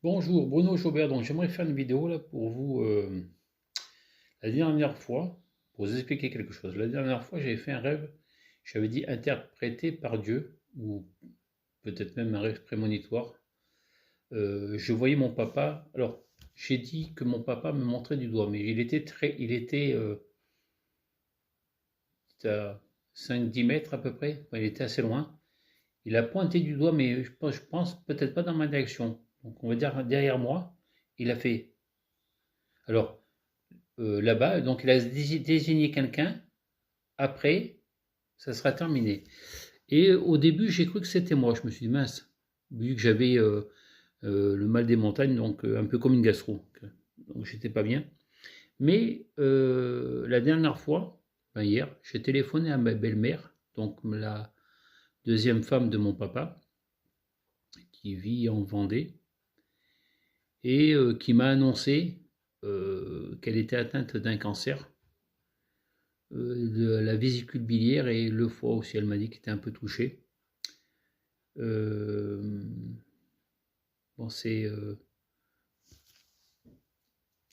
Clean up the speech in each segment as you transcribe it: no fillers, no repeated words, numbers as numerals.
Bonjour, Bruno Jaubert. Donc, j'aimerais faire une vidéo là pour vous. La dernière fois, pour vous expliquer quelque chose. La dernière fois, j'avais fait un rêve, j'avais dit interprété par Dieu, ou peut-être même un rêve prémonitoire. Je voyais mon papa. Alors, j'ai dit que mon papa me montrait du doigt, mais il était à 5-10 mètres à peu près. Enfin, il était assez loin. Il a pointé du doigt, mais je pense peut-être pas dans ma direction. Donc, on va dire derrière moi. Il a fait. Alors, là-bas. Donc il a désigné quelqu'un. Après, ça sera terminé. Et au début, j'ai cru que c'était moi. Je me suis dit, mince, vu que j'avais le mal des montagnes, donc un peu comme une gastro. Donc j'étais pas bien. Mais la dernière fois, ben hier, j'ai téléphoné à ma belle-mère, donc la deuxième femme de mon papa, qui vit en Vendée, et qui m'a annoncé qu'elle était atteinte d'un cancer de la vésicule biliaire et le foie aussi, elle m'a dit qu'il était un peu touché. Euh, bon, je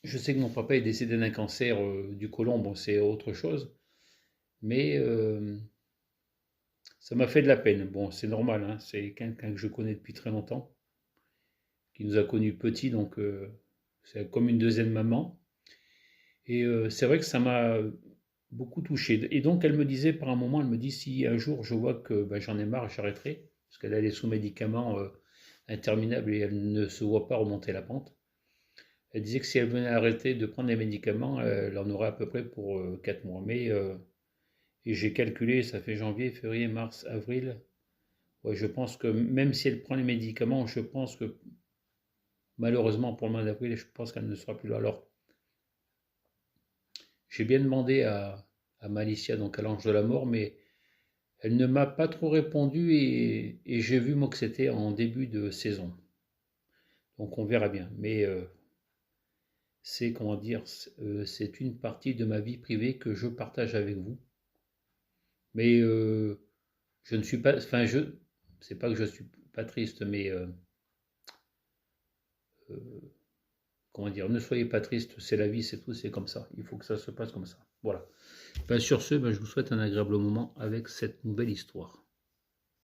sais que mon papa est décédé d'un cancer du côlon, bon, c'est autre chose, mais ça m'a fait de la peine. Bon, c'est normal, hein, c'est quelqu'un que je connais depuis très longtemps, qui nous a connus petits, donc c'est comme une deuxième maman. Et c'est vrai que ça m'a beaucoup touché. Et donc, elle me disait, par un moment, elle me dit, si un jour je vois que ben, j'en ai marre, j'arrêterai, parce qu'elle est sous médicaments interminables et elle ne se voit pas remonter la pente. Elle disait que si elle venait arrêter de prendre les médicaments, elle en aurait à peu près pour 4 mois. Mais et j'ai calculé, ça fait janvier, février, mars, avril. Ouais, je pense que même si elle prend les médicaments, je pense que malheureusement pour le mois d'avril, je pense qu'elle ne sera plus là. Alors, j'ai bien demandé à Malicia, donc à l'ange de la mort, mais elle ne m'a pas trop répondu et j'ai vu moi que c'était en début de saison. Donc on verra bien. Mais c'est comment dire, c'est une partie de ma vie privée que je partage avec vous. Mais je ne suis pas, enfin c'est pas que je suis pas triste, mais euh, comment dire, ne soyez pas triste, c'est la vie, c'est tout, c'est comme ça. Il faut que ça se passe comme ça. Voilà. Ben, sur ce, ben, je vous souhaite un agréable moment avec cette nouvelle histoire.